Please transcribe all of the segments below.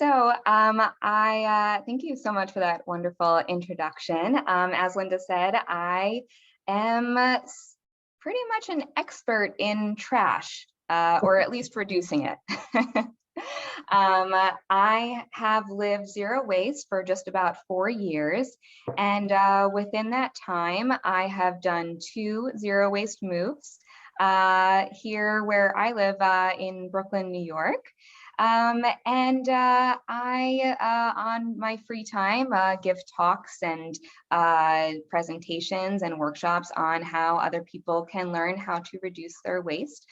I thank you so much for that wonderful introduction. As Linda said, I am pretty much an expert in trash, or at least reducing it. I have lived zero waste for just about 4 years, and within that time, I have done 2 zero waste moves here where I live in Brooklyn, New York. I, on my free time, give talks and presentations and workshops on how other people can learn how to reduce their waste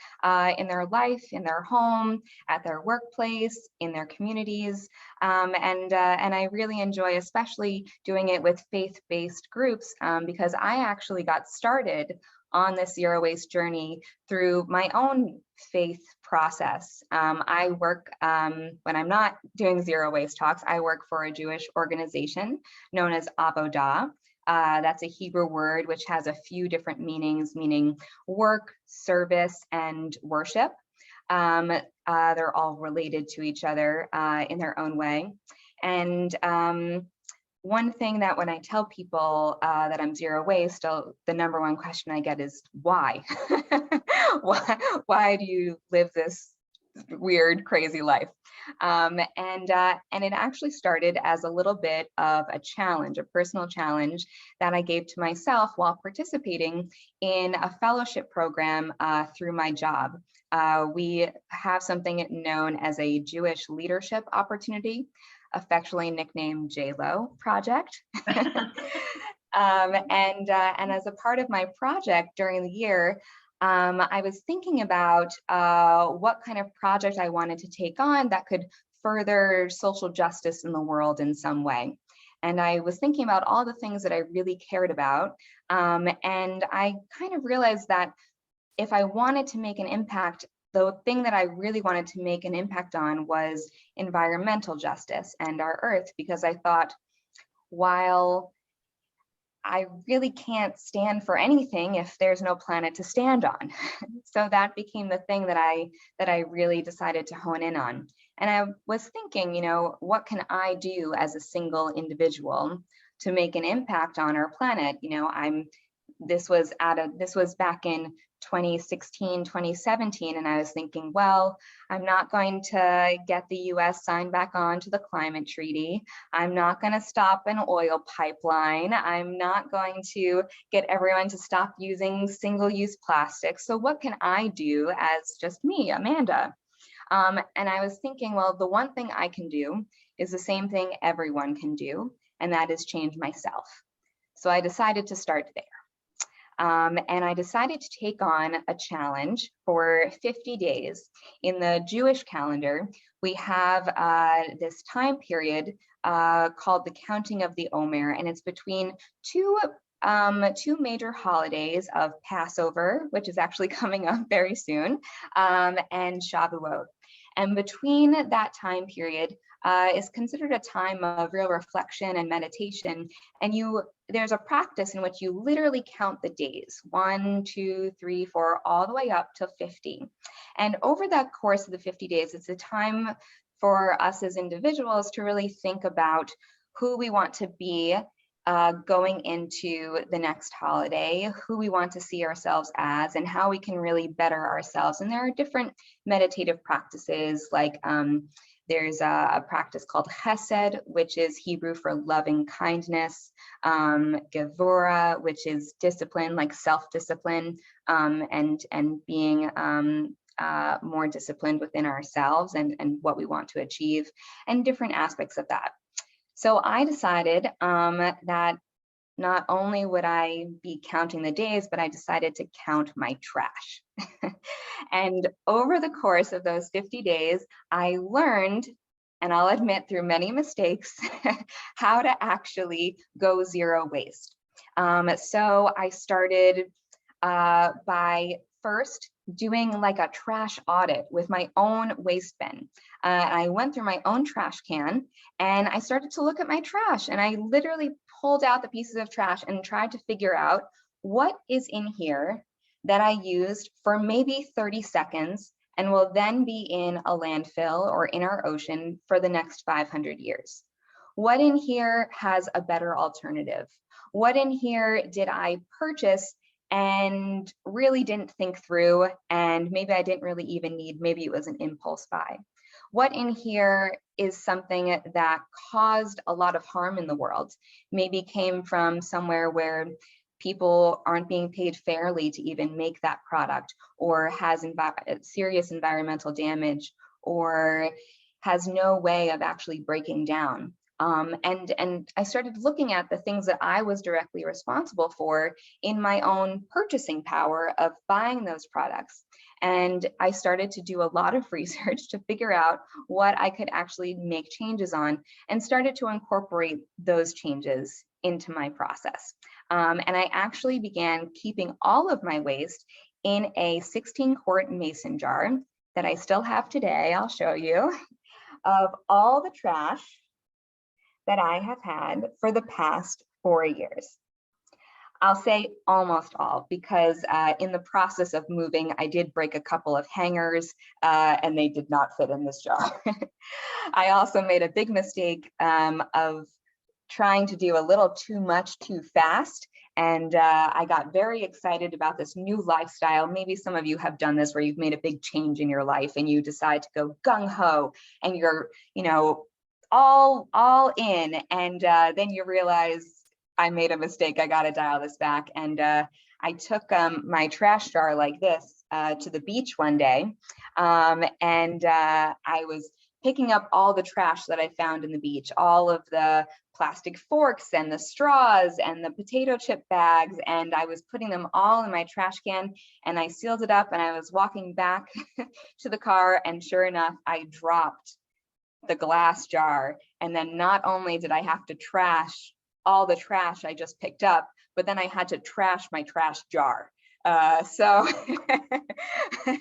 in their life, in their home, at their workplace, in their communities. And I really enjoy especially doing it with faith-based groups because I actually got started on this zero waste journey through my own faith process. I work, when I'm not doing zero waste talks, I work for a Jewish organization known as Avodah. That's a Hebrew word which has a few different meanings, meaning work, service, and worship. They're all related to each other in their own way. And one thing that when I tell people that I'm zero waste, the #1 question I get is why? why do you live this weird, crazy life? And it actually started as a little bit of a challenge, a personal challenge that I gave to myself while participating in a fellowship program through my job. We have something known as a Jewish leadership opportunity, affectionately nicknamed JLo project. And as a part of my project during the year, I was thinking about what kind of project I wanted to take on that could further social justice in the world in some way. And I was thinking about all the things that I really cared about. And I kind of realized that if I wanted to make an impact, the thing that I really wanted to make an impact on was environmental justice and our Earth, because I thought, while I really can't stand for anything if there's no planet to stand on. So that became the thing that I really decided to hone in on. And I was thinking, you know, what can I do as a single individual to make an impact on our planet? You know, this was back in 2016, 2017, and I was thinking, well, I'm not going to get the US signed back on to the climate treaty. I'm not going to stop an oil pipeline. I'm not going to get everyone to stop using single-use plastic. So what can I do as just me, Amanda? And I was thinking, well, the one thing I can do is the same thing everyone can do, and that is change myself. So I decided to start there. And I decided to take on a challenge for 50 days. In the Jewish calendar, we have this time period called the counting of the Omer, and it's between two major holidays of Passover, which is actually coming up very soon, and Shavuot. And between that time period is considered a time of real reflection and meditation. And there's a practice in which you literally count the days, 1, 2, 3, 4, all the way up to 50. And over that course of the 50 days, it's a time for us as individuals to really think about who we want to be going into the next holiday, who we want to see ourselves as, and how we can really better ourselves. And there are different meditative practices, like there's a practice called chesed, which is Hebrew for loving kindness, gevura, which is discipline, like self-discipline, and being more disciplined within ourselves and what we want to achieve, and different aspects of that. So I decided that not only would I be counting the days, but I decided to count my trash. And over the course of those 50 days, I learned, and I'll admit through many mistakes, how to actually go zero waste. So I started by first doing like a trash audit with my own waste bin. I went through my own trash can and I started to look at my trash, and I literally pulled out the pieces of trash and tried to figure out what is in here that I used for maybe 30 seconds and will then be in a landfill or in our ocean for the next 500 years. What in here has a better alternative? What in here did I purchase and really didn't think through, and maybe I didn't really even need, maybe it was an impulse buy? What in here is something that caused a lot of harm in the world, maybe came from somewhere where people aren't being paid fairly to even make that product, or has serious environmental damage, or has no way of actually breaking down. And I started looking at the things that I was directly responsible for in my own purchasing power of buying those products. And I started to do a lot of research to figure out what I could actually make changes on, and started to incorporate those changes into my process. And I actually began keeping all of my waste in a 16-quart mason jar that I still have today. I'll show you, of all the trash that I have had for the past 4 years. I'll say almost all, because in the process of moving, I did break a couple of hangers and they did not fit in this jar. I also made a big mistake of trying to do a little too much too fast. And I got very excited about this new lifestyle. Maybe some of you have done this, where you've made a big change in your life and you decide to go gung-ho, and you're, all in, and then you realize, I made a mistake, I gotta dial this back. And I took my trash jar like this to the beach one day, and I was picking up all the trash that I found in the beach, all of the plastic forks and the straws and the potato chip bags, and I was putting them all in my trash can, and I sealed it up, and I was walking back to the car, and sure enough, I dropped the glass jar. And then not only did I have to trash all the trash I just picked up, but then I had to trash my trash jar. So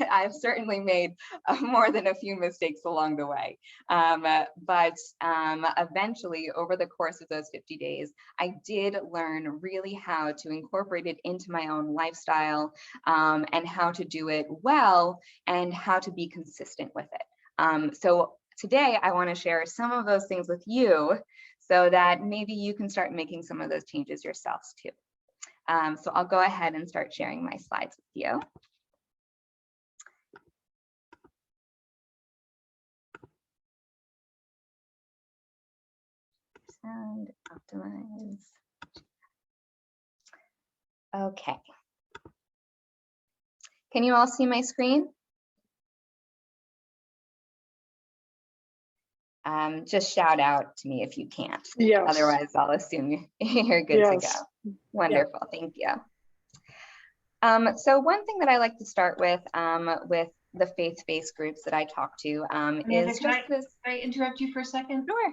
I've certainly made more than a few mistakes along the way. But eventually, over the course of those 50 days, I did learn really how to incorporate it into my own lifestyle, and how to do it well, and how to be consistent with it. So today, I want to share some of those things with you, so that maybe you can start making some of those changes yourselves too. So I'll go ahead and start sharing my slides with you. Sound optimize. Okay. Can you all see my screen? Just shout out to me if you can't. Yes. Otherwise, I'll assume you're good to go. Wonderful, thank you. So one thing that I like to start with the faith-based groups that I talk to Amanda, is can I interrupt you for a second? Sure.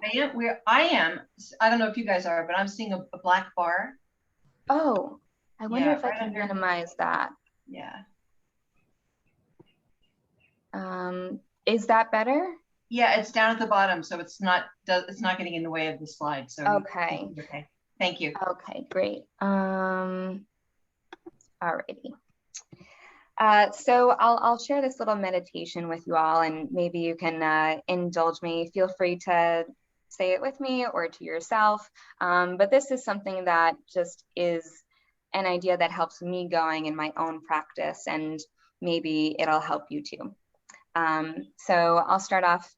I don't know if you guys are, but I'm seeing a black bar. Oh, I wonder if I can minimize that. Yeah. Is that better? Yeah, it's down at the bottom, so it's not getting in the way of the slide. So okay. Okay. Thank you. Okay, great. Alrighty. So I'll share this little meditation with you all, and maybe you can indulge me. Feel free to say it with me or to yourself. But this is something that just is an idea that helps me going in my own practice, and maybe it'll help you too. So I'll start off.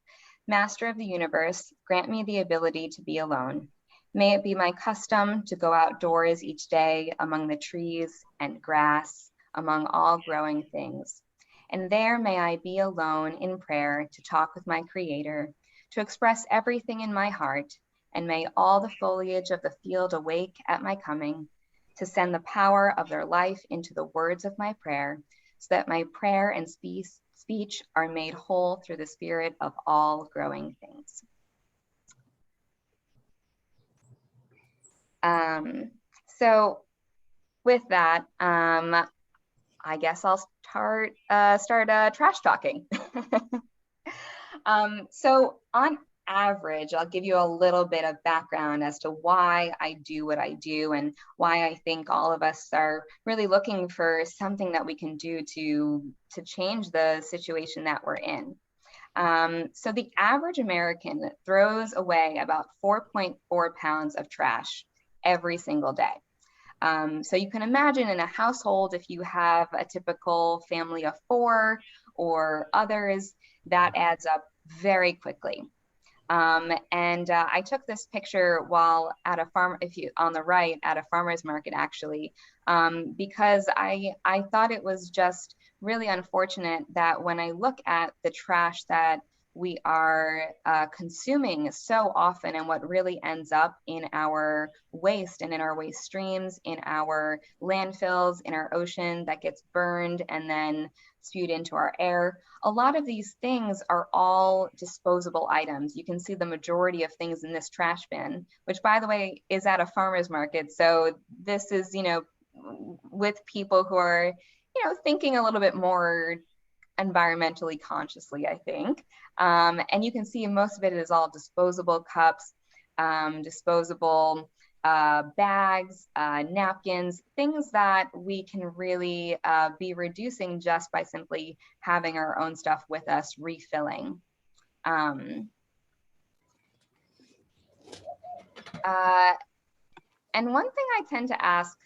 Master of the universe, grant me the ability to be alone. May it be my custom to go outdoors each day among the trees and grass, among all growing things. And there may I be alone in prayer to talk with my Creator, to express everything in my heart, and may all the foliage of the field awake at my coming, to send the power of their life into the words of my prayer, so that my prayer and speech are made whole through the spirit of all growing things. So with that, I guess I'll start trash talking. So average, I'll give you a little bit of background as to why I do what I do and why I think all of us are really looking for something that we can do to change the situation that we're in. So the average American throws away about 4.4 pounds of trash every single day. So you can imagine in a household, if you have a typical family of 4 or others, that adds up very quickly. I took this picture while at a farm, if you on the right, at a farmer's market actually, because I thought it was just really unfortunate that when I look at the trash that we are consuming so often and what really ends up in our waste and in our waste streams, in our landfills, in our ocean that gets burned and then spewed into our air. A lot of these things are all disposable items. You can see the majority of things in this trash bin, which by the way, is at a farmer's market. So this is, with people who are, thinking a little bit more environmentally consciously, I think. And you can see most of it is all disposable cups, disposable bags, napkins, things that we can really be reducing just by simply having our own stuff with us, refilling. And one thing I tend to ask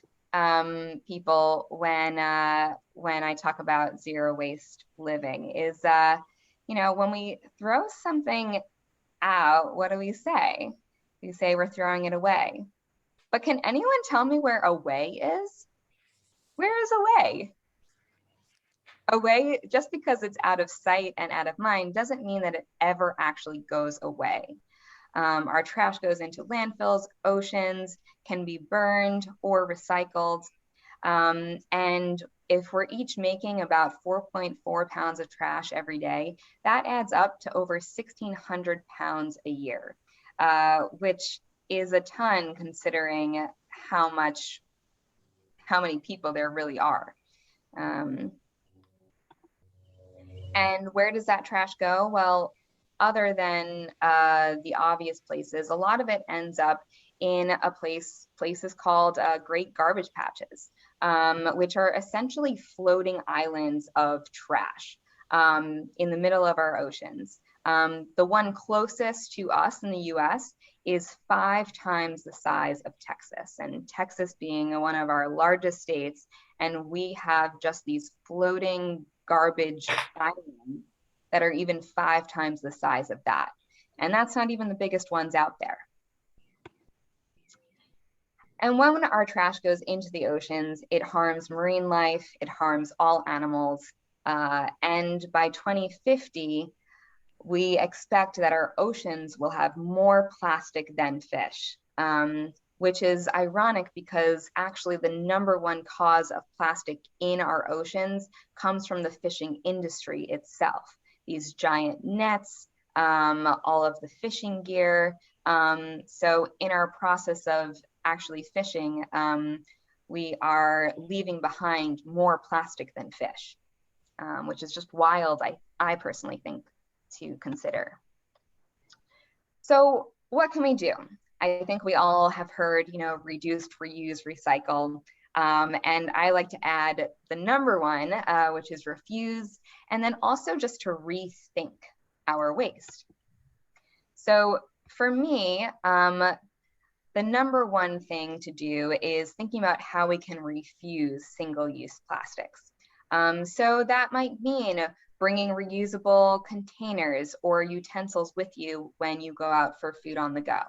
people when I talk about zero waste living is, when we throw something out, what do we say? We say we're throwing it away. But can anyone tell me where away is? Where is away? Away, just because it's out of sight and out of mind, doesn't mean that it ever actually goes away. Our trash goes into landfills, oceans, can be burned or recycled. And if we're each making about 4.4 pounds of trash every day, that adds up to over 1,600 pounds a year, which is a ton considering how many people there really are. And where does that trash go? Well, other than the obvious places, a lot of it ends up in places called Great Garbage Patches, which are essentially floating islands of trash in the middle of our oceans. The one closest to us in the US is 5 times the size of Texas, and Texas being one of our largest states, and we have just these floating garbage islands that are even 5 times the size of that. And that's not even the biggest ones out there. And when our trash goes into the oceans, it harms marine life, it harms all animals. And by 2050, we expect that our oceans will have more plastic than fish, which is ironic because actually the #1 cause of plastic in our oceans comes from the fishing industry itself. These giant nets, all of the fishing gear. So in our process of actually fishing, we are leaving behind more plastic than fish, which is just wild, I personally think, to consider. So what can we do? I think we all have heard, reduce, reuse, recycle. And I like to add the #1, which is refuse, and then also just to rethink our waste. So for me, the #1 thing to do is thinking about how we can refuse single-use plastics. So that might mean bringing reusable containers or utensils with you when you go out for food on the go.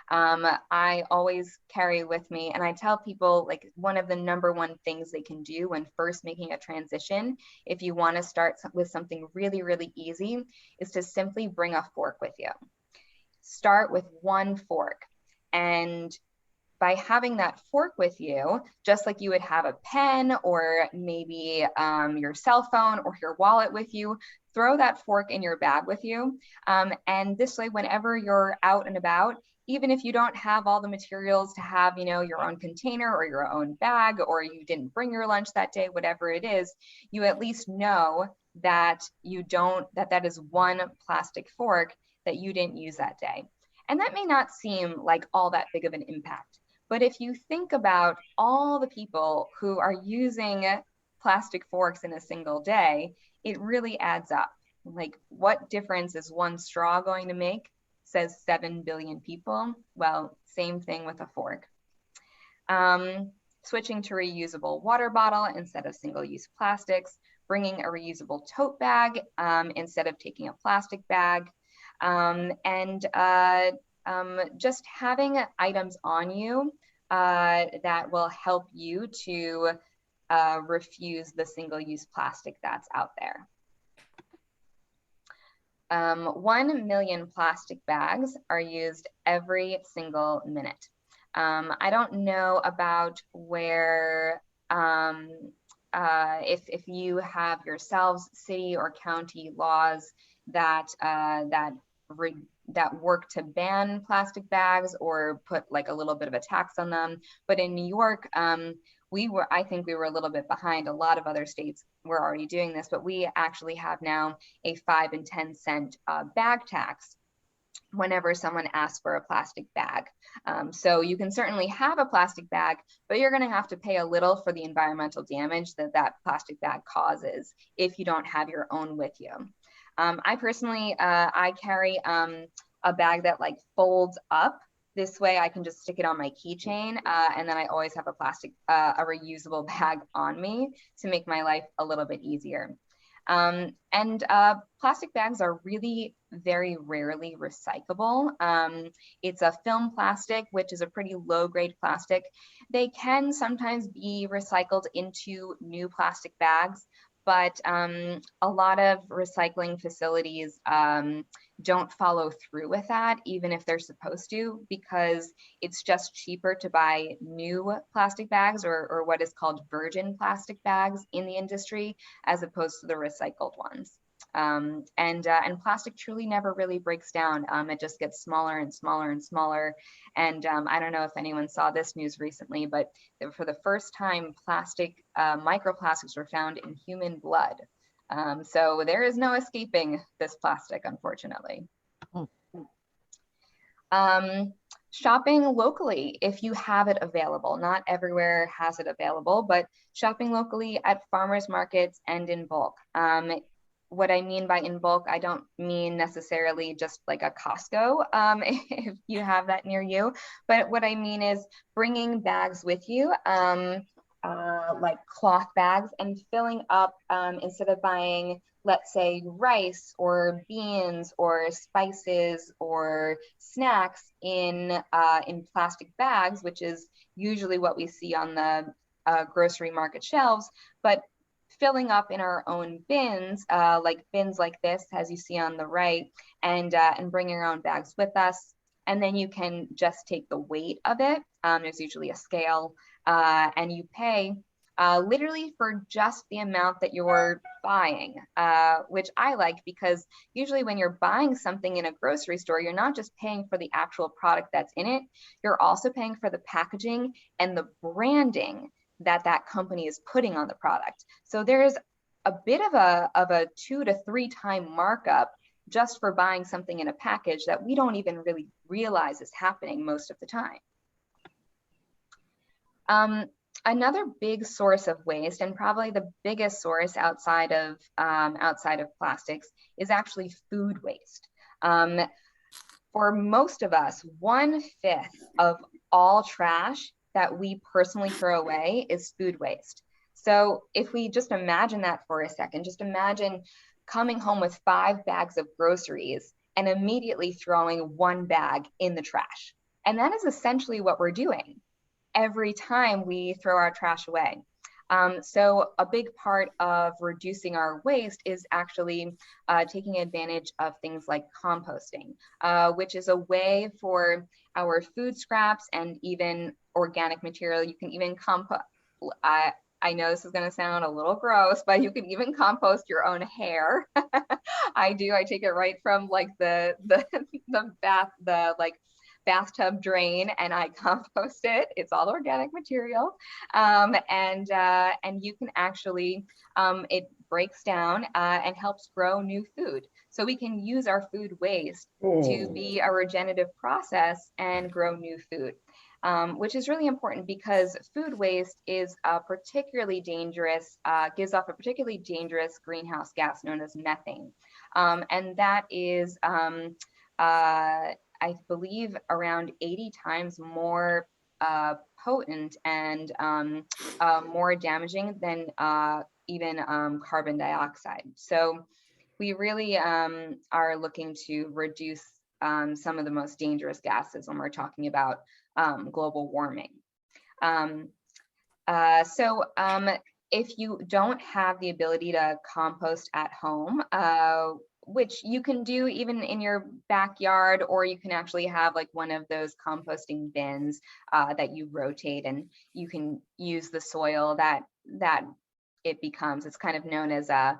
I always carry with me, and I tell people, like, one of the #1 things they can do when first making a transition, if you want to start with something really, really easy, is to simply bring a fork with you. Start with 1 fork. And by having that fork with you, just like you would have a pen or maybe your cell phone or your wallet with you, throw that fork in your bag with you. And this way, whenever you're out and about, even if you don't have all the materials to have, your own container or your own bag, or you didn't bring your lunch that day, whatever it is, you at least know that that is one plastic fork that you didn't use that day. And that may not seem like all that big of an impact, but if you think about all the people who are using plastic forks in a single day, it really adds up. Like, what difference is one straw going to make? Says 7 billion people. Well, same thing with a fork. Switching to reusable water bottle instead of single-use plastics, bringing a reusable tote bag instead of taking a plastic bag, just having items on you that will help you to refuse the single-use plastic that's out there. 1 million plastic bags are used every single minute. I don't know about where, if you have yourselves city or county laws that that work to ban plastic bags or put like a little bit of a tax on them. But in New York, I think we were a little bit behind. A lot of other states were already doing this, but we actually have now a 5 and 10 cent bag tax whenever someone asks for a plastic bag. So you can certainly have a plastic bag, but you're gonna have to pay a little for the environmental damage that that plastic bag causes if you don't have your own with you. I personally, I carry a bag that like folds up. This way I can just stick it on my keychain, and then I always have a reusable bag on me to make my life a little bit easier. Plastic bags are really very rarely recyclable. It's a film plastic, which is a pretty low grade plastic. They can sometimes be recycled into new plastic bags, but a lot of recycling facilities don't follow through with that, even if they're supposed to, because it's just cheaper to buy new plastic bags or what is called virgin plastic bags in the industry, as opposed to the recycled ones. And plastic truly never really breaks down. It just gets smaller and smaller and smaller. And I don't know if anyone saw this news recently, but for the first time, microplastics were found in human blood. So there is no escaping this plastic, unfortunately. Shopping locally, if you have it available. Not everywhere has it available, but shopping locally at farmers markets and in bulk. What I mean by in bulk, I don't mean necessarily just like a Costco, if you have that near you, but what I mean is bringing bags with you, like cloth bags, and filling up, instead of buying, let's say, rice or beans or spices or snacks in plastic bags, which is usually what we see on the grocery market shelves, but filling up in our own bins, like bins like this, as you see on the right, and bringing your own bags with us. And then you can just take the weight of it. There's usually a scale, and you pay literally for just the amount that you're buying, which I like, because usually when you're buying something in a grocery store, you're not just paying for the actual product that's in it, you're also paying for the packaging and the branding that company is putting on the product. So there's a bit of a 2 to 3 time markup just for buying something in a package that we don't even really realize is happening most of the time. Another big source of waste, and probably the biggest source outside of plastics, is actually food waste. For most of us, 1/5 of all trash that we personally throw away is food waste. So if we just imagine that for a second, just imagine coming home with 5 bags of groceries and immediately throwing 1 bag in the trash. And that is essentially what we're doing every time we throw our trash away. So a big part of reducing our waste is actually taking advantage of things like composting, which is a way for our food scraps and even organic material. You can even compost. I know this is going to sound a little gross, but you can even compost your own hair. I do. I take it right from like the bathtub drain, and I compost it. It's all organic material, and you can actually it breaks down and helps grow new food. So we can use our food waste to be a regenerative process and grow new food. Which is really important because food waste is particularly dangerous, gives off a particularly dangerous greenhouse gas known as methane. And that is, I believe, around 80 times more potent and more damaging than even carbon dioxide. So we really are looking to reduce some of the most dangerous gases when we're talking about global warming. If you don't have the ability to compost at home, which you can do even in your backyard, or you can actually have like one of those composting bins that you rotate, and you can use the soil that it becomes. It's kind of known as a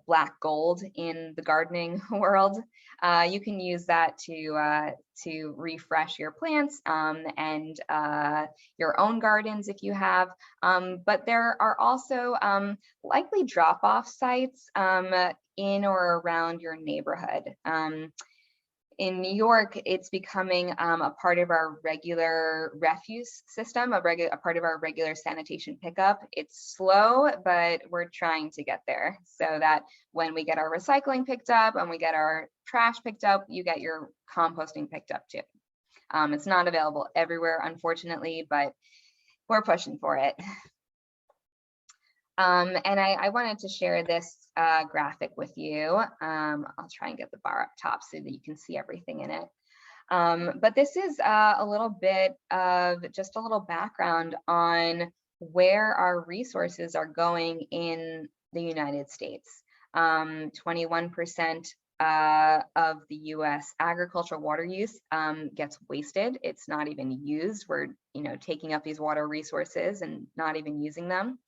black gold in the gardening world. You can use that to refresh your plants and your own gardens if you have. But there are also likely drop-off sites in or around your neighborhood. In New York, it's becoming a part of our regular refuse system, a part of our regular sanitation pickup. It's slow, but we're trying to get there so that when we get our recycling picked up and we get our trash picked up, you get your composting picked up too. It's not available everywhere, unfortunately, but we're pushing for it. And I wanted to share this graphic with you. I'll try and get the bar up top so that you can see everything in it. But this is a little bit of just a little background on where our resources are going in the United States. 21% of the US agricultural water use gets wasted. It's not even used. We're taking up these water resources and not even using them.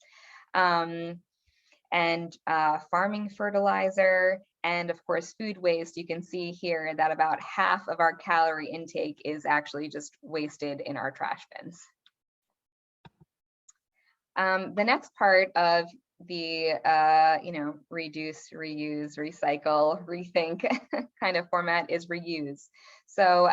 Farming fertilizer, and of course food waste. You can see here that about half of our calorie intake is actually just wasted in our trash bins. The next part of the reduce, reuse, recycle, rethink kind of format is reuse. So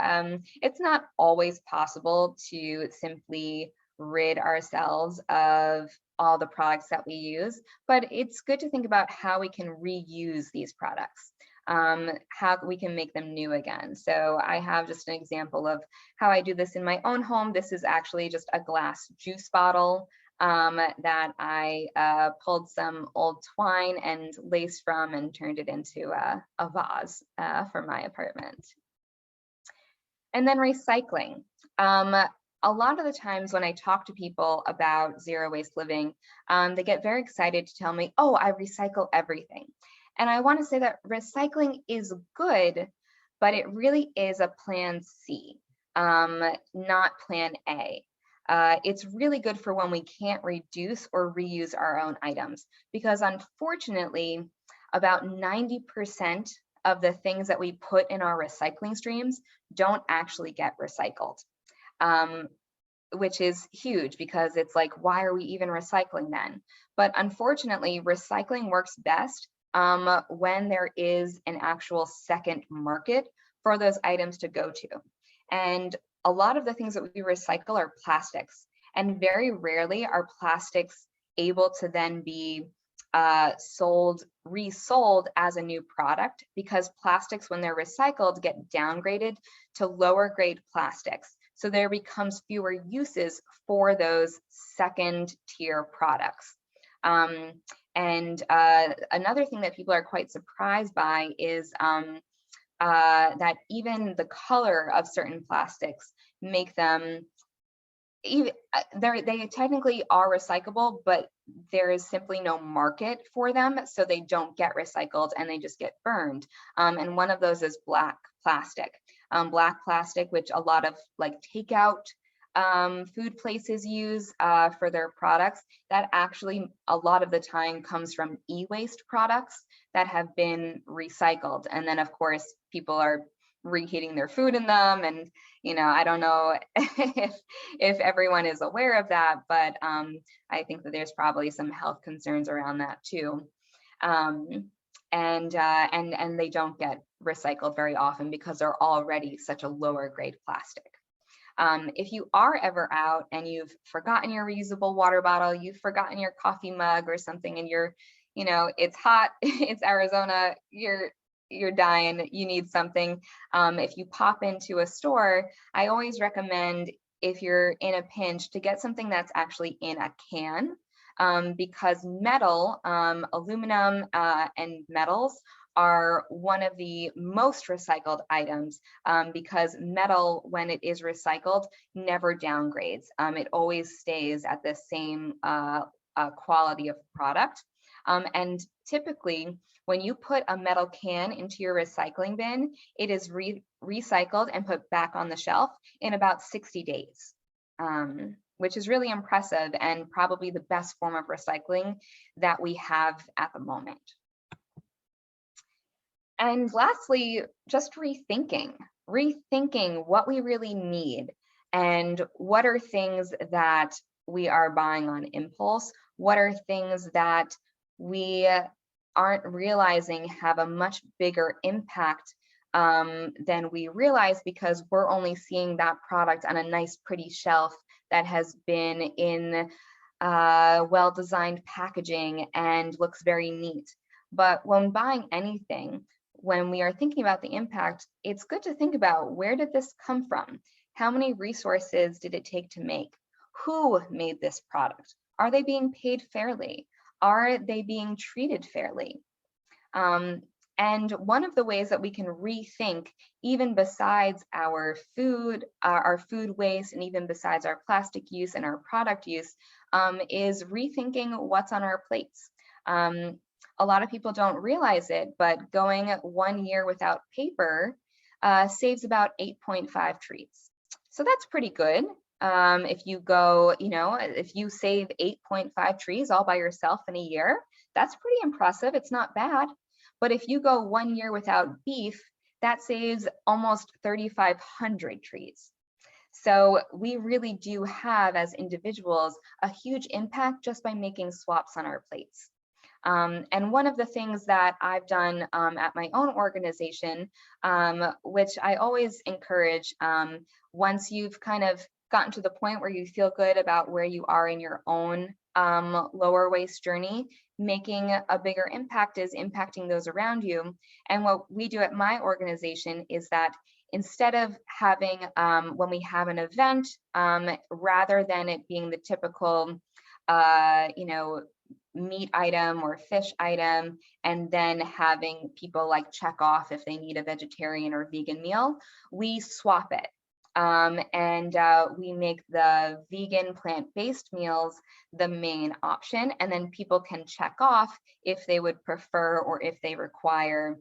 it's not always possible to simply rid ourselves of all the products that we use, but it's good to think about how we can reuse these products, how we can make them new again. So I have just an example of how I do this in my own home. This is actually just a glass juice bottle that I pulled some old twine and lace from and turned it into a vase for my apartment. And then recycling. A lot of the times when I talk to people about zero waste living, they get very excited to tell me, oh, I recycle everything. And I want to say that recycling is good, but it really is a plan C, not plan A. It's really good for when we can't reduce or reuse our own items, because unfortunately, about 90% of the things that we put in our recycling streams don't actually get recycled. Which is huge, because it's like, why are we even recycling then? But unfortunately, recycling works best when there is an actual second market for those items to go to. And a lot of the things that we recycle are plastics, and very rarely are plastics able to then be resold as a new product, because plastics, when they're recycled, get downgraded to lower grade plastics. So there becomes fewer uses for those second tier products. Another thing that people are quite surprised by is that even the color of certain plastics make them, they technically are recyclable, but there is simply no market for them, so they don't get recycled and they just get burned. And one of those is black plastic. Black plastic, which a lot of like takeout food places use for their products, that actually a lot of the time comes from e-waste products that have been recycled. And then of course, people are reheating their food in them. And, I don't know if everyone is aware of that, but I think that there's probably some health concerns around that too. And they don't get recycled very often because they're already such a lower grade plastic. If you are ever out and you've forgotten your reusable water bottle, you've forgotten your coffee mug or something, and you're, it's hot, it's Arizona, you're dying, you need something. If you pop into a store, I always recommend, if you're in a pinch, to get something that's actually in a can, because metal, aluminum, and metals are one of the most recycled items, because metal, when it is recycled, never downgrades. It always stays at the same quality of product. And typically, when you put a metal can into your recycling bin, it is recycled and put back on the shelf in about 60 days, which is really impressive and probably the best form of recycling that we have at the moment. And lastly, just rethinking what we really need, and what are things that we are buying on impulse, what are things that we aren't realizing have a much bigger impact than we realize, because we're only seeing that product on a nice pretty shelf that has been in well-designed packaging and looks very neat. But when buying anything, when we are thinking about the impact, it's good to think about, where did this come from? How many resources did it take to make? Who made this product? Are they being paid fairly? Are they being treated fairly? And one of the ways that we can rethink, even besides our food waste, and even besides our plastic use and our product use, is rethinking what's on our plates. A lot of people don't realize it, but going 1 year without paper saves about 8.5 trees. So that's pretty good. If you go, if you save 8.5 trees all by yourself in a year, that's pretty impressive. It's not bad. But if you go 1 year without beef, that saves almost 3,500 trees. So we really do have, as individuals, a huge impact just by making swaps on our plates. And one of the things that I've done at my own organization, which I always encourage, once you've kind of gotten to the point where you feel good about where you are in your own lower waste journey, making a bigger impact is impacting those around you. And what we do at my organization is that, instead of having, when we have an event, rather than it being the typical, meat item or fish item, and then having people like check off if they need a vegetarian or vegan meal, we swap it. And we make the vegan plant-based meals the main option, and then people can check off if they would prefer or if they require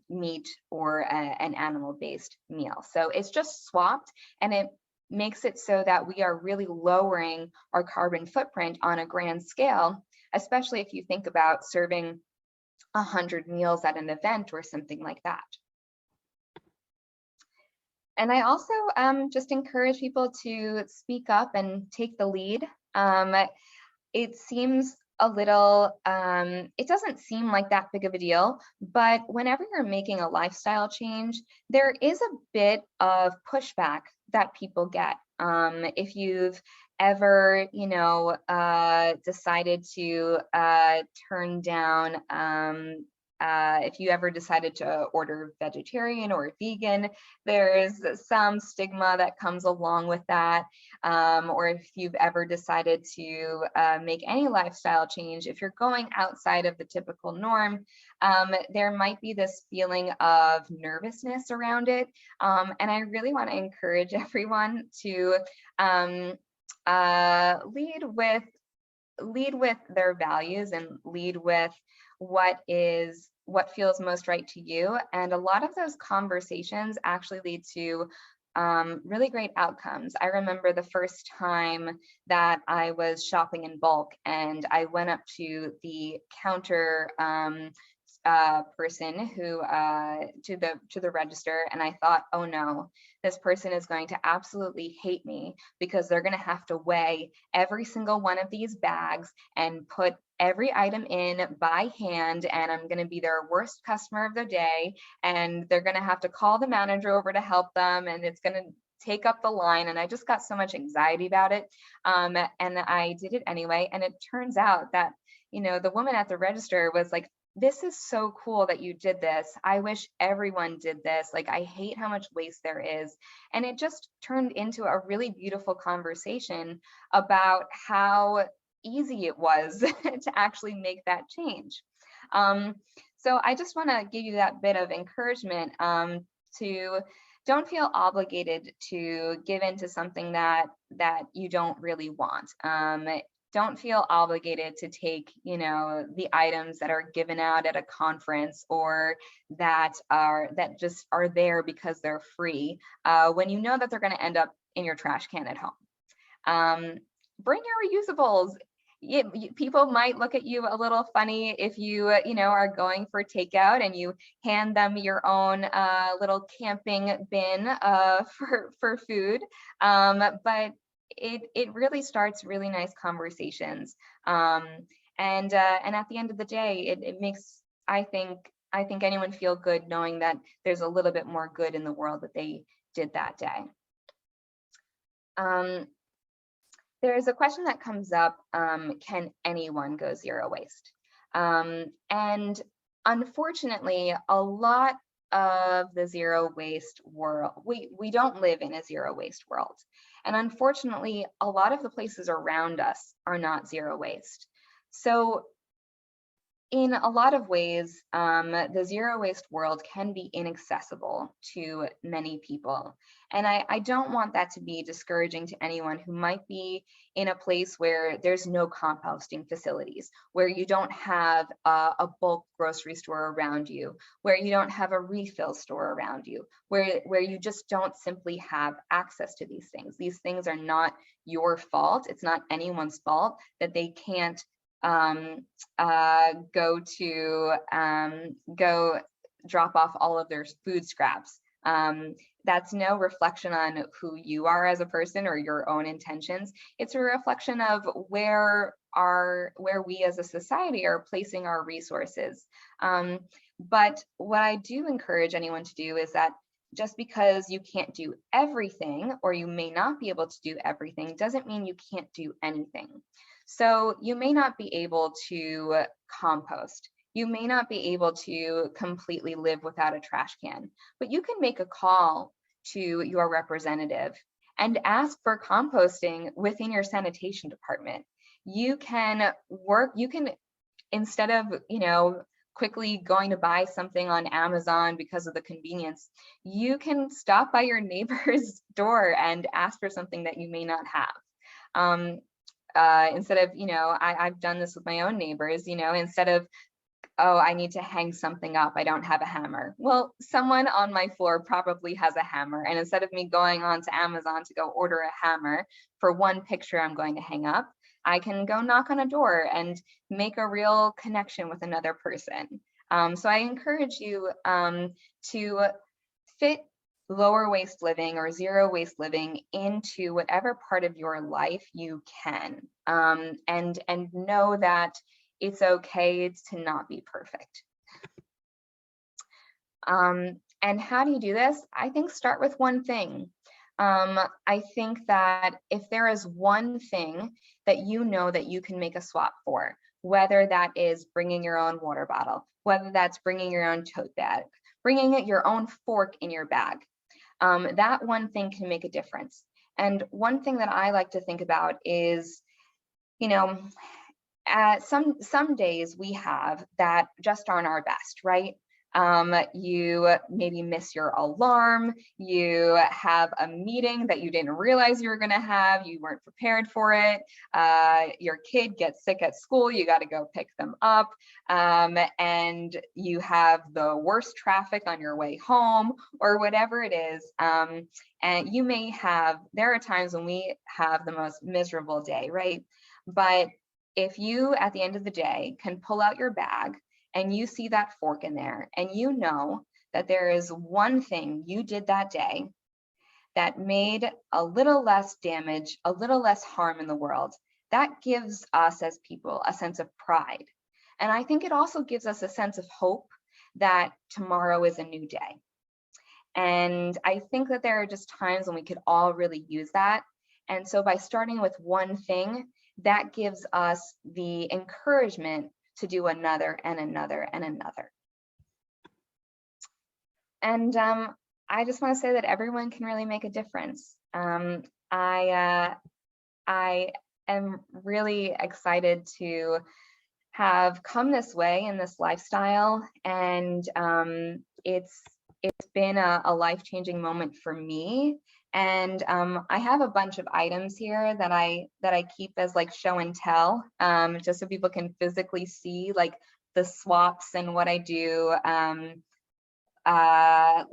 meat or an animal-based meal. So it's just swapped, and it makes it so that we are really lowering our carbon footprint on a grand scale, especially if you think about serving 100 meals at an event or something like that. And I also just encourage people to speak up and take the lead. It seems a little, it doesn't seem like that big of a deal, but whenever you're making a lifestyle change, there is a bit of pushback that people get. If you've ever, decided to turn down, if you ever decided to order vegetarian or vegan, there's some stigma that comes along with that. Or if you've ever decided to make any lifestyle change, if you're going outside of the typical norm, there might be this feeling of nervousness around it. And I really want to encourage everyone to lead with their values and lead with what feels most right to you. And a lot of those conversations actually lead to really great outcomes. I remember the first time that I was shopping in bulk, and I went up to the counter person who to the register, and I thought, oh no, this person is going to absolutely hate me because they're going to have to weigh every single one of these bags and put every item in by hand, and I'm going to be their worst customer of the day, and they're going to have to call the manager over to help them, and it's going to take up the line. And I just got so much anxiety about it, and I did it anyway. And it turns out that, you know, the woman at the register was like, this is so cool that you did this. I wish everyone did this. Like, I hate how much waste there is. And it just turned into a really beautiful conversation about how easy it was to actually make that change. So I just want to give you that bit of encouragement, to don't feel obligated to give into something that you don't really want. Don't feel obligated to take, you know, the items that are given out at a conference, or that just are there because they're free, when you know that they're going to end up in your trash can at home. Bring your reusables. People might look at you a little funny if you, you know, are going for takeout and you hand them your own little camping bin for food, but it really starts really nice conversations, and at the end of the day, it makes, I think anyone feel good knowing that there's a little bit more good in the world that they did that day. There's a question that comes up, can anyone go zero waste? And unfortunately, a lot of the zero waste world, we don't live in a zero waste world. And unfortunately, a lot of the places around us are not zero waste. So in a lot of ways, the zero waste world can be inaccessible to many people. And I don't want that to be discouraging to anyone who might be in a place where there's no composting facilities, where you don't have a bulk grocery store around you, where you don't have a refill store around you, where you just don't simply have access to these things. These things are not your fault. It's not anyone's fault that they can't go drop off all of their food scraps. That's no reflection on who you are as a person or your own intentions. It's a reflection of where we as a society are placing our resources. But what I do encourage anyone to do is that just because you can't do everything, or you may not be able to do everything, doesn't mean you can't do anything. So you may not be able to compost. You may not be able to completely live without a trash can, but you can make a call to your representative and ask for composting within your sanitation department. You can instead of, you know, quickly going to buy something on Amazon because of the convenience, you can stop by your neighbor's door and ask for something that you may not have. Instead of, you know, I've done this with my own neighbors, you know, instead of, oh, I need to hang something up, I don't have a hammer. Well, someone on my floor probably has a hammer. And instead of me going on to Amazon to go order a hammer for one picture I'm going to hang up, I can go knock on a door and make a real connection with another person. So I encourage you to fit lower waste living or zero waste living into whatever part of your life you can, and know that it's okay to not be perfect. And how do you do this? I think start with one thing. I think that if there is one thing that you know that you can make a swap for, whether that is bringing your own water bottle, whether that's bringing your own tote bag, bringing your own fork in your bag, that one thing can make a difference. And one thing that I like to think about is, you know, some days we have that just aren't our best, right? You maybe miss your alarm, you have a meeting that you didn't realize you were going to have, you weren't prepared for it, your kid gets sick at school, you got to go pick them up, and you have the worst traffic on your way home, or whatever it is. And you may have, there are times when we have the most miserable day, right? But if you, at the end of the day, can pull out your bag and you see that fork in there, and you know that there is one thing you did that day that made a little less damage, a little less harm in the world, that gives us as people a sense of pride. And I think it also gives us a sense of hope that tomorrow is a new day. And I think that there are just times when we could all really use that. And so by starting with one thing, that gives us the encouragement to do another and another and another. And I just want to say that everyone can really make a difference. I am really excited to have come this way in this lifestyle, and it's been a life-changing moment for me. And I have a bunch of items here that I keep as like show and tell, just so people can physically see like the swaps and what I do. And I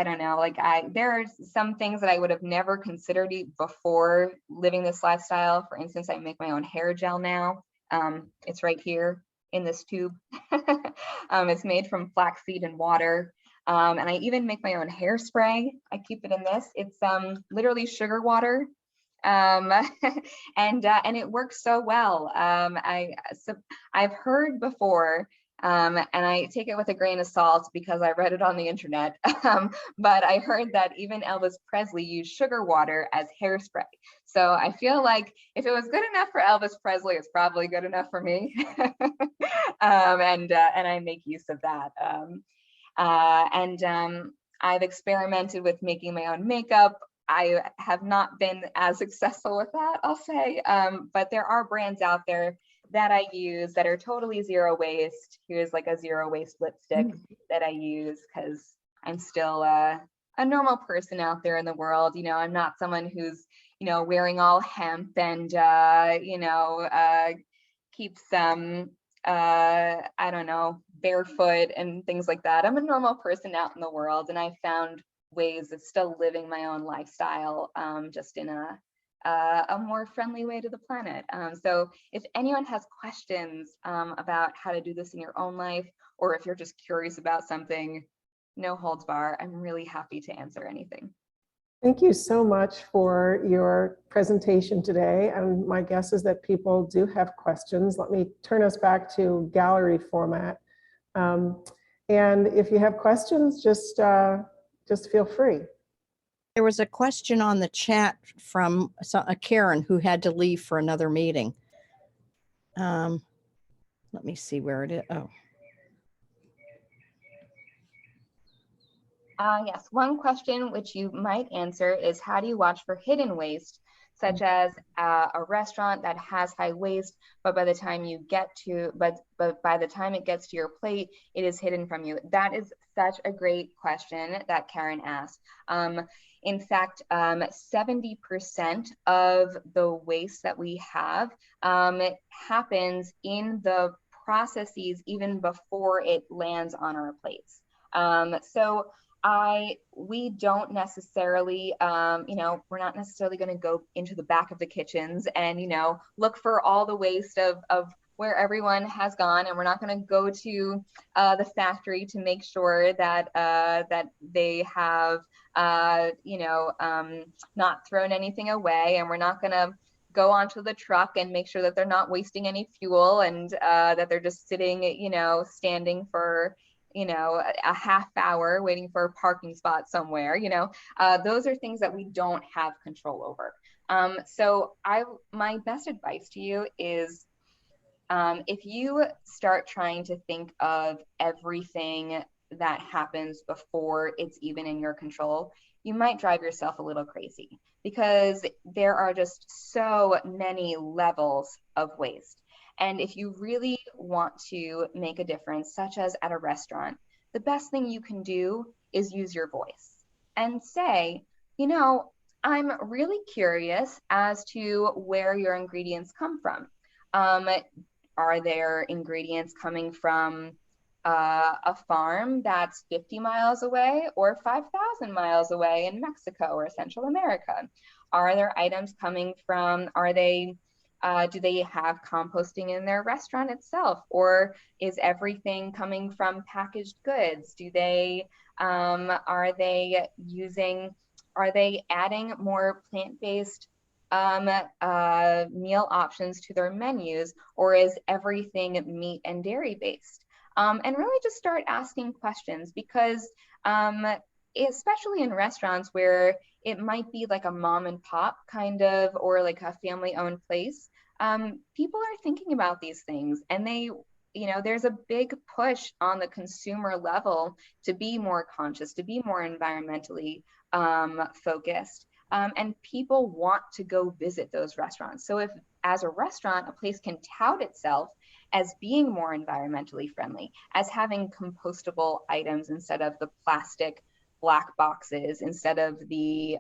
don't know, like there are some things that I would have never considered before living this lifestyle. For instance, I make my own hair gel now. It's right here in this tube. It's made from flaxseed and water. And I even make my own hairspray. I keep it in this. It's literally sugar water. And it works so well. I've heard before, and I take it with a grain of salt because I read it on the internet. But I heard that even Elvis Presley used sugar water as hairspray. So I feel like if it was good enough for Elvis Presley, it's probably good enough for me. And I make use of that. I've experimented with making my own makeup. I have not been as successful with that, I'll say, but there are brands out there that I use that are totally zero waste. Here's like a zero waste lipstick that I use because I'm still a normal person out there in the world. You know, I'm not someone who's, you know, wearing all hemp and, keeps I don't know, barefoot and things like that. I'm a normal person out in the world, and I found ways of still living my own lifestyle, just in a more friendly way to the planet. So if anyone has questions about how to do this in your own life, or if you're just curious about something, no holds bar. I'm really happy to answer anything. Thank you so much for your presentation today. And my guess is that people do have questions. Let me turn us back to gallery format. And if you have questions, just feel free. There was a question on the chat from a Karen who had to leave for another meeting. Let me see where it is. Oh. Yes, one question which you might answer is, how do you watch for hidden waste, such as a restaurant that has high waste, but by the time you get to, but by the time it gets to your plate, it is hidden from you? That is such a great question that Karen asked. In fact, 70% of the waste that we have happens in the processes even before it lands on our plates. We don't necessarily, we're not necessarily going to go into the back of the kitchens and, look for all the waste of where everyone has gone. And we're not going to go to the factory to make sure that that they have, not thrown anything away. And we're not going to go onto the truck and make sure that they're not wasting any fuel, and that they're just sitting, standing for a half hour waiting for a parking spot somewhere. Those are things that we don't have control over. So my best advice to you is, if you start trying to think of everything that happens before it's even in your control, you might drive yourself a little crazy, because there are just so many levels of waste. And if you really want to make a difference, such as at a restaurant, the best thing you can do is use your voice and say, I'm really curious as to where your ingredients come from. Are there ingredients coming from a farm that's 50 miles away or 5,000 miles away in Mexico or Central America? Are there items coming from, are they Do they have composting in their restaurant itself, or is everything coming from packaged goods? Do they are they adding more plant-based meal options to their menus, or is everything meat and dairy based? And really just start asking questions, because especially in restaurants where it might be like a mom and pop kind of, or like a family owned place, people are thinking about these things, and there's a big push on the consumer level to be more conscious, to be more environmentally focused. And people want to go visit those restaurants. So if, as a restaurant, a place can tout itself as being more environmentally friendly, as having compostable items instead of the plastic black boxes, instead of the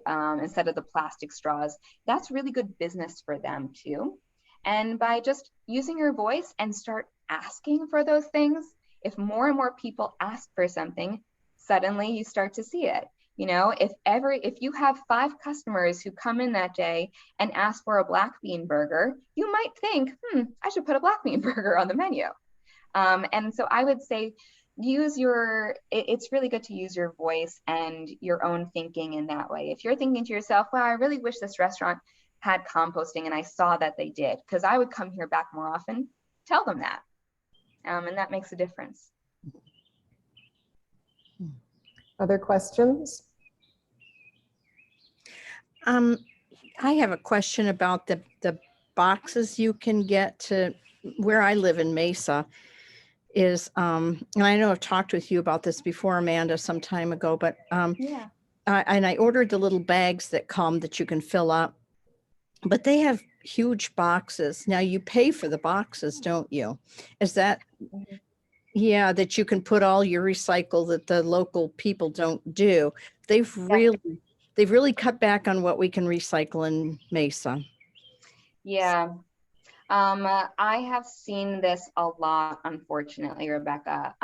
plastic straws, that's really good business for them too. And by just using your voice and start asking for those things, if more and more people ask for something, suddenly you start to see it. If you have 5 customers who come in that day and ask for a black bean burger, you might think, I should put a black bean burger on the menu. And so I would say it's really good to use your voice and your own thinking in that way. If you're thinking to yourself, wow, I really wish this restaurant had composting and I saw that they did, because I would come here back more often, tell them that. And that makes a difference. Other questions? I have a question about the boxes you can get to where I live in Mesa is, and I know I've talked with you about this before, Amanda, some time ago, but Yeah. and I ordered the little bags that come that you can fill up, but they have huge boxes. Now you pay for the boxes, don't you? Is that, yeah, that you can put all your recycle that the local people don't do. They've really cut back on what we can recycle in Mesa. Yeah. I have seen this a lot, unfortunately, Rebecca,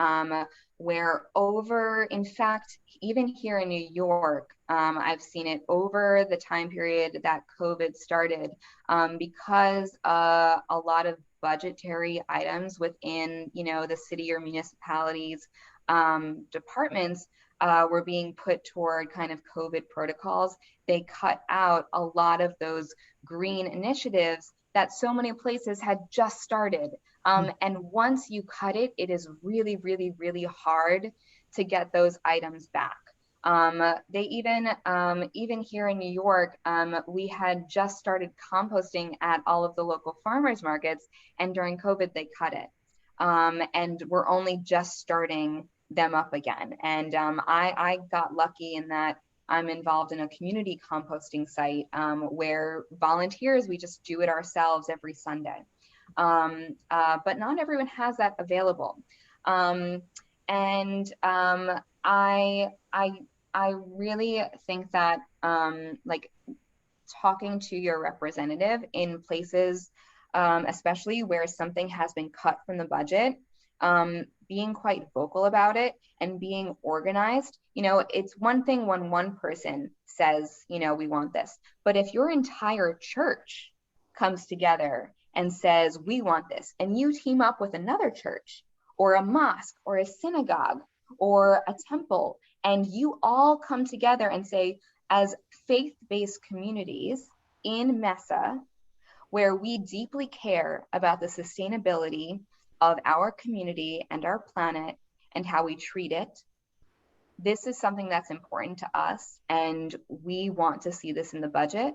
in fact, even here in New York, I've seen it over the time period that COVID started, because a lot of budgetary items within, the city or municipalities departments were being put toward kind of COVID protocols. They cut out a lot of those green initiatives that so many places had just started. And once you cut it, it is really, really, really hard to get those items back. They even here in New York, we had just started composting at all of the local farmers markets, and during COVID, they cut it. And we're only just starting them up again. And I got lucky in that I'm involved in a community composting site where volunteers, we just do it ourselves every Sunday. But not everyone has that available. I really think that like talking to your representative in places, especially where something has been cut from the budget, being quite vocal about it and being organized. It's one thing when one person says, we want this, but if your entire church comes together and says, we want this, and you team up with another church or a mosque or a synagogue or a temple, and you all come together and say, as faith-based communities in Mesa, where we deeply care about the sustainability of our community and our planet and how we treat it, this is something that's important to us, and we want to see this in the budget.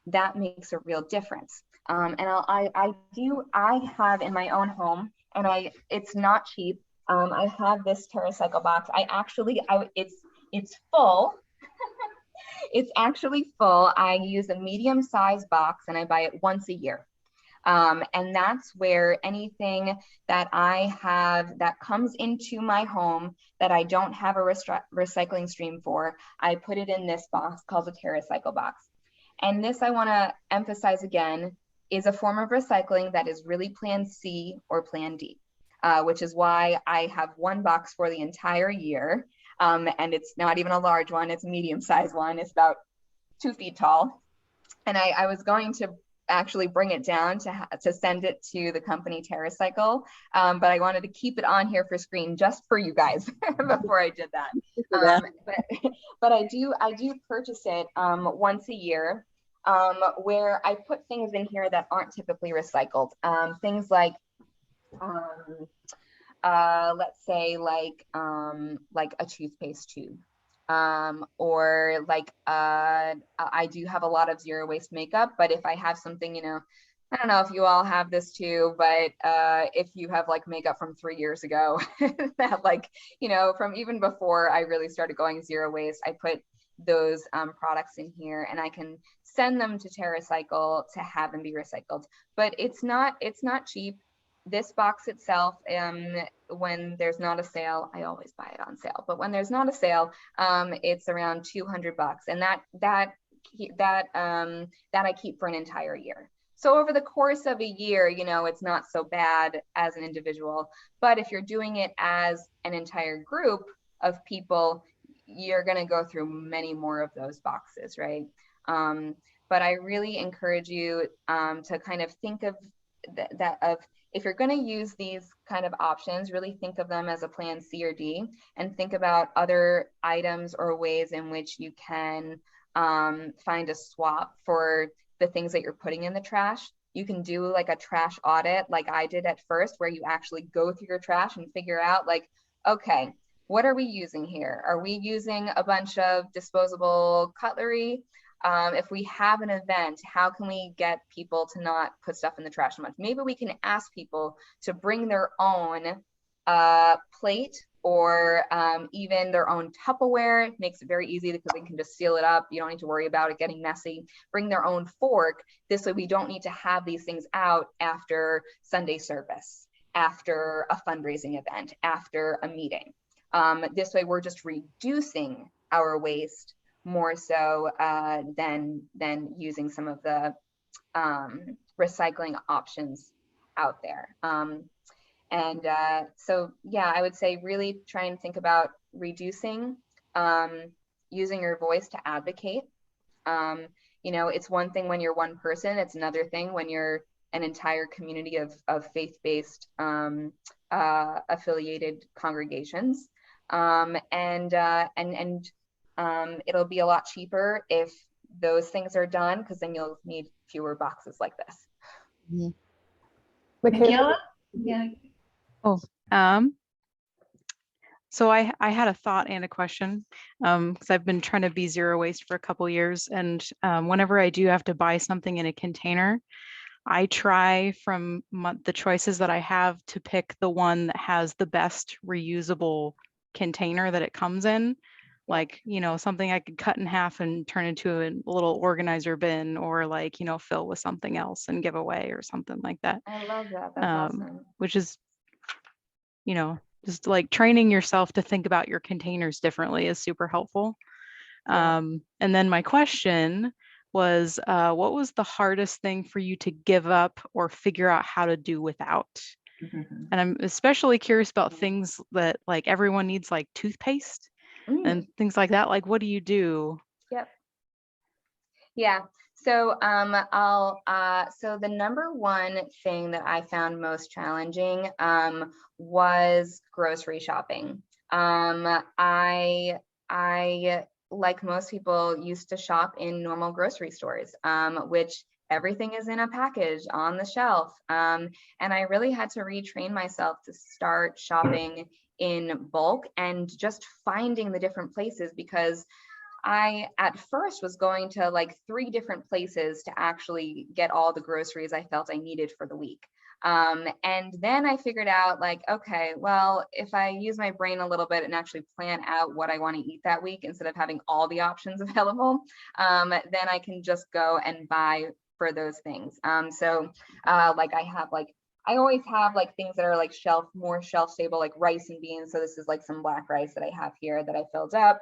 That makes a real difference. And I have in my own home, and it's not cheap. I have this TerraCycle box. It's full. It's actually full. I use a medium-sized box, and I buy it once a year. And that's where anything that I have that comes into my home that I don't have a recycling stream for, I put it in this box called the TerraCycle box. And this, I want to emphasize again, is a form of recycling that is really Plan C or Plan D, which is why I have one box for the entire year. And it's not even a large one, it's a medium-sized one. It's about 2 feet tall. And I was going to actually bring it down to send it to the company TerraCycle, but I wanted to keep it on here for screen just for you guys before I did that. But I do purchase it once a year, where I put things in here that aren't typically recycled. Things like let's say like a toothpaste tube. Or like I do have a lot of zero waste makeup, but if I have something, you know, I don't know if you all have this too, but if you have like makeup from 3 years ago that, like, you know, from even before I really started going zero waste, I put those products in here, and I can send them to TerraCycle to have them be recycled. But it's not cheap. This box itself, when there's not a sale, I always buy it on sale, but when there's not a sale, it's around $200, and that I keep for an entire year. So over the course of a year, you know, it's not so bad as an individual, but if you're doing it as an entire group of people, you're going to go through many more of those boxes, right? But I really encourage you to kind of think of if you're going to use these kind of options, really think of them as a plan C or D, and think about other items or ways in which you can find a swap for the things that you're putting in the trash. You can do like a trash audit like I did at first, where you actually go through your trash and figure out like, okay, what are we using here? Are we using a bunch of disposable cutlery? If we have an event, how can we get people to not put stuff in the trash so much? Maybe we can ask people to bring their own plate, or even their own Tupperware. It makes it very easy because they can just seal it up. You don't need to worry about it getting messy. Bring their own fork. This way we don't need to have these things out after Sunday service, after a fundraising event, after a meeting. This way we're just reducing our waste more so than using some of the recycling options out there. So yeah, I would say really try and think about reducing, using your voice to advocate. You know, it's one thing when you're one person, it's another thing when you're an entire community of faith-based affiliated congregations. It'll be a lot cheaper if those things are done, because then you'll need fewer boxes like this. Mm-hmm. Michaela? Yeah. Oh, so I had a thought and a question, because I've been trying to be zero waste for a couple years, and whenever I do have to buy something in a container, I try from the choices that I have to pick the one that has the best reusable container that it comes in. Like, you know, something I could cut in half and turn into a little organizer bin, or like, you know, fill with something else and give away or something like that. I love that. That's awesome. Which is, you know, just like training yourself to think about your containers differently is super helpful. Yeah. And then my question was, what was the hardest thing for you to give up or figure out how to do without? Mm-hmm. And I'm especially curious about things that like everyone needs, like toothpaste and things like that. Like, what do you do? Yep. Yeah. So so the number one thing that I found most challenging was grocery shopping. I like most people used to shop in normal grocery stores, which everything is in a package on the shelf. And I really had to retrain myself to start shopping in bulk and just finding the different places, because I at first was going to like 3 different places to actually get all the groceries I felt I needed for the week. And then I figured out like, okay, well, if I use my brain a little bit and actually plan out what I want to eat that week instead of having all the options available, then I can just go and buy for those things. Like I always have like things that are like more shelf stable, like rice and beans. So this is like some black rice that I have here that I filled up.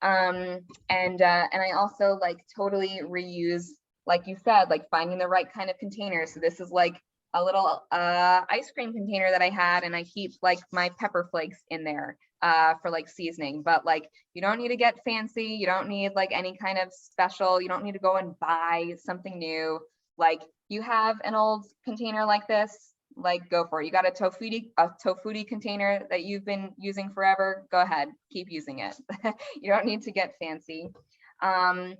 And I also like totally reuse, like you said, like finding the right kind of container. So this is like a little ice cream container that I had, and I keep like my pepper flakes in there for like seasoning. But like, you don't need to get fancy. You don't need like any kind of special. You don't need to go and buy something new. Like, you have an old container like this, like go for it. You got a tofuti container that you've been using forever, go ahead, keep using it. You don't need to get fancy. And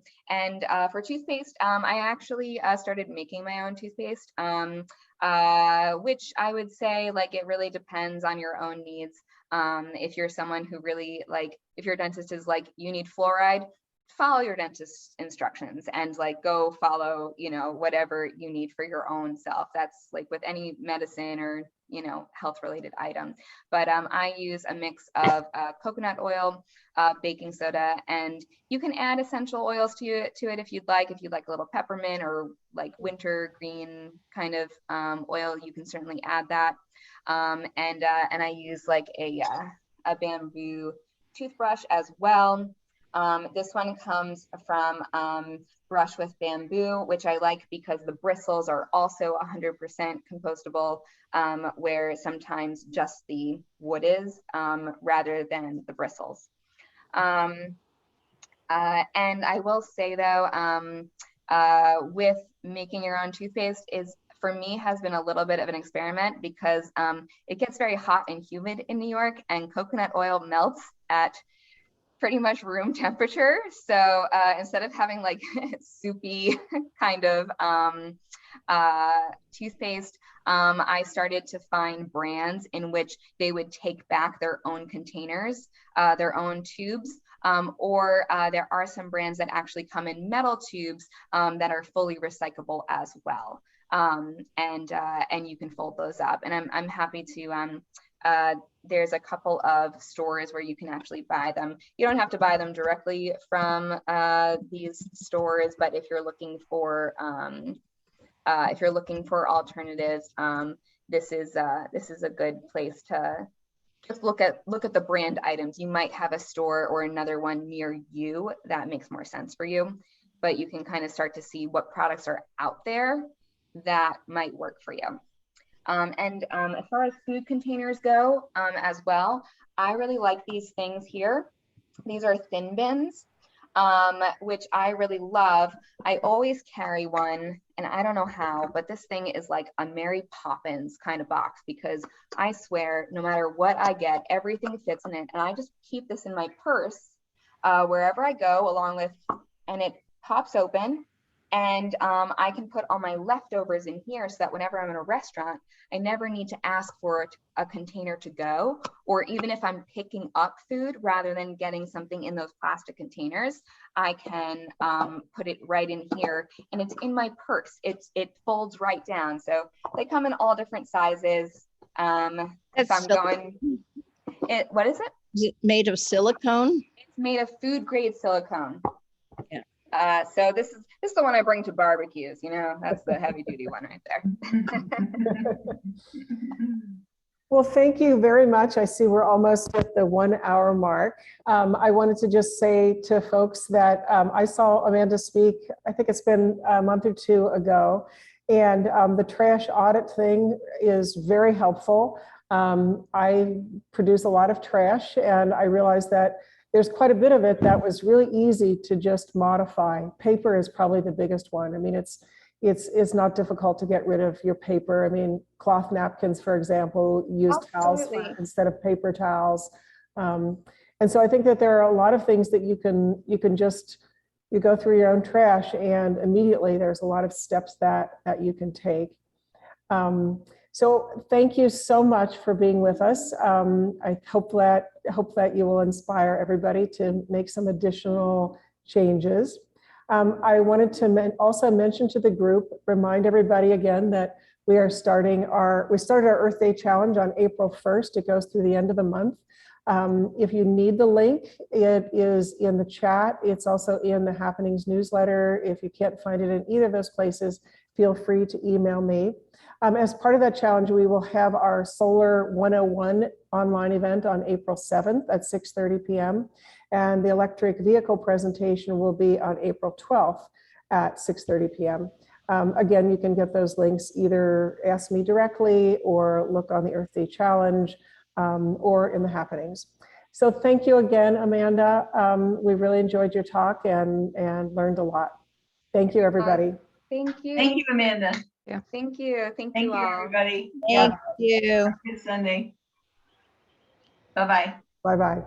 for toothpaste, I actually started making my own toothpaste, which I would say, like, it really depends on your own needs. If you're someone who really, like, if your dentist is like, you need fluoride, follow your dentist's instructions and like go follow, you know, whatever you need for your own self. That's like with any medicine or, you know, health related item. But I use a mix of coconut oil, baking soda, and you can add essential oils to it if you'd like. If you'd like a little peppermint or like winter green kind of oil, you can certainly add that. And I use like a bamboo toothbrush as well. This one comes from Brush with Bamboo, which I like because the bristles are also 100% compostable, where sometimes just the wood is rather than the bristles. And I will say though, with making your own toothpaste is, for me, has been a little bit of an experiment because it gets very hot and humid in New York, and coconut oil melts at pretty much room temperature. So instead of having like soupy kind of toothpaste, I started to find brands in which they would take back their own containers, their own tubes, or there are some brands that actually come in metal tubes that are fully recyclable as well. And you can fold those up. And I'm happy to, there's a couple of stores where you can actually buy them. You don't have to buy them directly from these stores, but if you're looking for alternatives, this is a good place to just look at the brand items. You might have a store or another one near you that makes more sense for you, but you can kind of start to see what products are out there that might work for you. And as far as food containers go as well, I really like these things here. These are thin bins, which I really love. I always carry one, and I don't know how, but this thing is like a Mary Poppins kind of box, because I swear no matter what I get, everything fits in it. And I just keep this in my purse wherever I go, along with, and it pops open. And I can put all my leftovers in here so that whenever I'm in a restaurant, I never need to ask for a container to go, or even if I'm picking up food, rather than getting something in those plastic containers, I can put it right in here, and it's in my purse. It folds right down. So they come in all different sizes. If I'm going, what is it? Is it made of silicone? It's made of food grade silicone. Yeah. So this is the one I bring to barbecues, you know, that's the heavy duty one right there. Well, thank you very much. I see we're almost at the 1 hour mark. I wanted to just say to folks that I saw Amanda speak, I think it's been a month or two ago, and the trash audit thing is very helpful. I produce a lot of trash, and I realized that there's quite a bit of it that was really easy to just modify. Paper is probably the biggest one. I mean, it's not difficult to get rid of your paper. I mean, cloth napkins, for example, use towels instead of paper towels. And so I think that there are a lot of things that you can just, you go through your own trash, and immediately there's a lot of steps that you can take. So thank you so much for being with us. I hope that you will inspire everybody to make some additional changes. I wanted to also mention to the group, remind everybody again that we started our Earth Day Challenge on April 1st. It goes through the end of the month. If you need the link, it is in the chat. It's also in the Happenings newsletter. If you can't find it in either of those places, feel free to email me. As part of that challenge, we will have our Solar 101 online event on April 7th at 6:30 p.m. And the electric vehicle presentation will be on April 12th at 6:30 p.m. Again, you can get those links, either ask me directly or look on the Earth Day Challenge or in the Happenings. So thank you again, Amanda. We really enjoyed your talk and learned a lot. Thank you, everybody. Thank you. Thank you, Amanda. Thank you. Thank Thank you you, all. everybody. Thank Yeah, you. good Sunday. Bye-bye. Bye-bye.